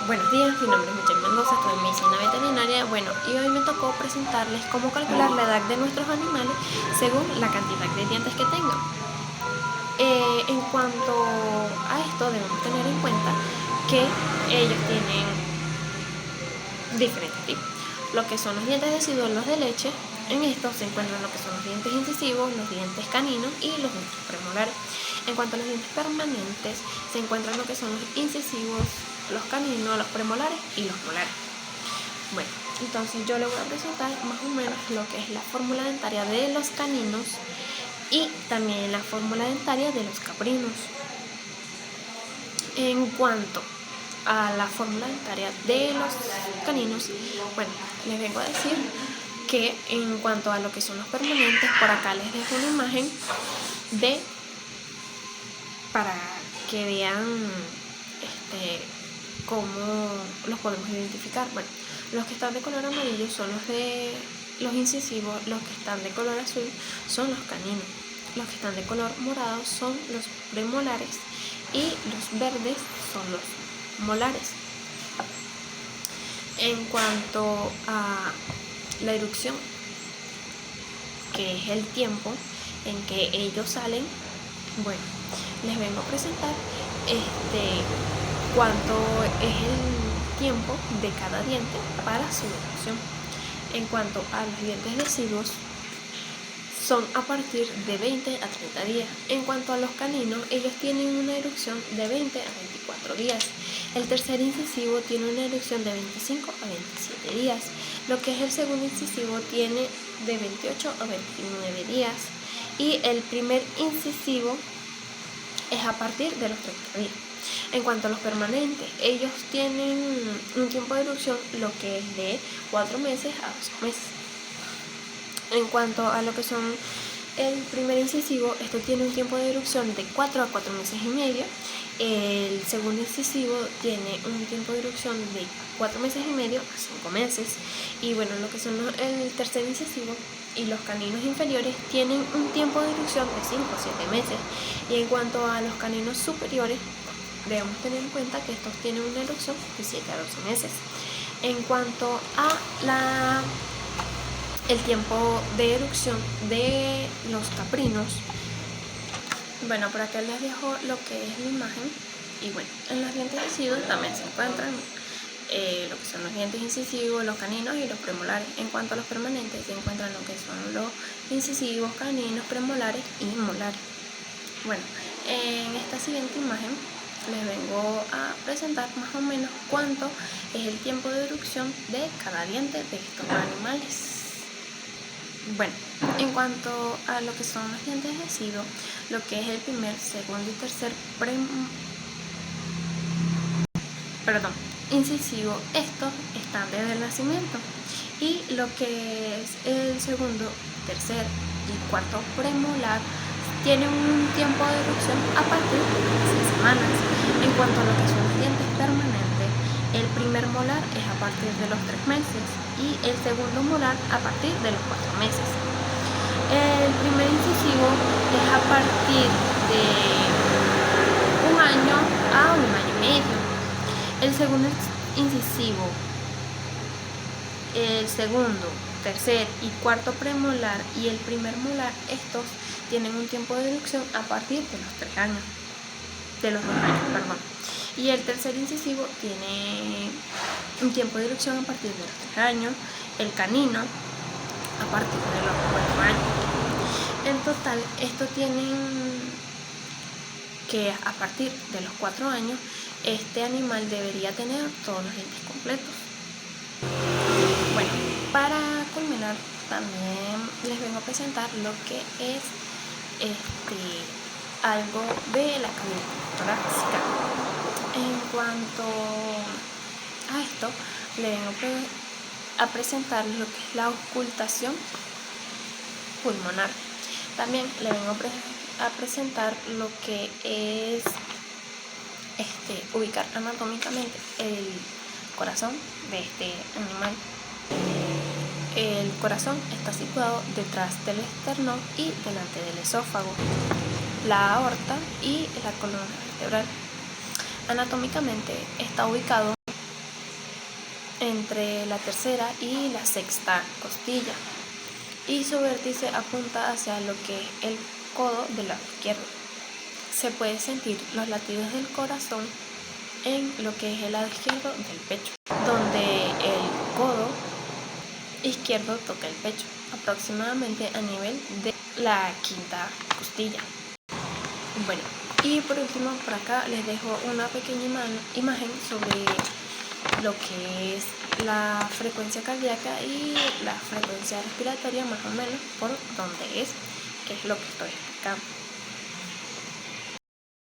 Buenos días, mi nombre es Michelle Mendoza, estoy en medicina veterinaria. Y hoy me tocó presentarles cómo calcular la edad de nuestros animales según la cantidad de dientes que tengan. En cuanto a esto, debemos tener en cuenta que ellos tienen diferentes tipos. Lo que son los dientes deciduos, los de leche, en estos se encuentran lo que son los dientes incisivos, los dientes caninos y los dientes premolares. En cuanto a los dientes permanentes, se encuentran lo que son los incisivos, los caninos, los premolares y los molares. Bueno, entonces yo le voy a presentar más o menos lo que es la fórmula dentaria de los caninos y también la fórmula dentaria de los caprinos. En cuanto a la fórmula dentaria de los caninos, bueno, les vengo a decir que en cuanto a lo que son los permanentes, por acá les dejo una imagen para que vean cómo los podemos identificar. Bueno, los que están de color amarillo son los incisivos, los que están de color azul son los caninos, los que están de color morado son los premolares y los verdes son los molares. En cuanto a la erupción, que es el tiempo en que ellos salen, bueno, les vengo a presentar cuánto es el tiempo de cada diente para su erupción. En cuanto a los dientes deciduos, son a partir de 20 a 30 días. En cuanto a los caninos, ellos tienen una erupción de 20 a 24 días. El tercer incisivo tiene una erupción de 25 a 27 días. Lo que es el segundo incisivo tiene de 28 a 29 días. Y el primer incisivo es a partir de los 30 días. En cuanto a los permanentes, ellos tienen un tiempo de erupción lo que es de 4 meses a 12 meses. En cuanto a lo que son el primer incisivo, esto tiene un tiempo de erupción de 4 a 4 meses y medio. El segundo incisivo tiene un tiempo de erupción de 4 meses y medio a 5 meses. Y bueno, lo que son el tercer incisivo y los caninos inferiores tienen un tiempo de erupción de 5 a 7 meses. Y en cuanto a los caninos superiores, debemos tener en cuenta que estos tienen una erupción de 7 a 12 meses. En cuanto a el tiempo de erupción de los caprinos, bueno, por acá les dejo lo que es la imagen. Y bueno, en los dientes deciduos también se encuentran lo que son los dientes incisivos, los caninos y los premolares. En cuanto a los permanentes, se encuentran lo que son los incisivos, caninos, premolares y molares. Bueno, en esta siguiente imagen les vengo a presentar más o menos cuánto es el tiempo de erupción de cada diente de estos animales. Bueno, en cuanto a lo que son los dientes deciduos, lo que es el primer, segundo y tercer incisivo, estos están desde el nacimiento. Y lo que es el segundo, tercer y cuarto premolar tienen un tiempo de erupción a partir de 6 semanas. En cuanto a lo que son los dientes permanentes, el primer molar es a partir de los 3 meses y el segundo molar a partir de los 4 meses. El primer incisivo es a partir de 1 año a 1 año y medio. El segundo incisivo, el segundo, tercer y cuarto premolar y el primer molar, estos tienen un tiempo de erupción a partir de los 3 años, de los 2 años, perdón. Y el tercer incisivo tiene un tiempo de erupción a partir de los 3 años, el canino a partir de los 4 años. En total, estos tienen que a partir de los 4 años, este animal debería tener todos los dientes completos. Bueno, para culminar, también les vengo a presentar lo que es algo de la cavidad torácica. En cuanto a esto, le vengo a presentar lo que es la auscultación pulmonar. También le vengo a presentar lo que es ubicar anatómicamente el corazón de este animal. El corazón está situado detrás del esternón y delante del esófago, la aorta y la columna vertebral. Anatómicamente está ubicado entre la tercera y la sexta costilla, y su vértice apunta hacia lo que es el codo del lado izquierdo. Se puede sentir los latidos del corazón en lo que es el lado izquierdo del pecho, donde el codo izquierdo toca el pecho, aproximadamente a nivel de la quinta costilla. Bueno, y por último, por acá les dejo una pequeña imagen sobre lo que es la frecuencia cardíaca y la frecuencia respiratoria, más o menos por donde es, que es lo que estoy explicando.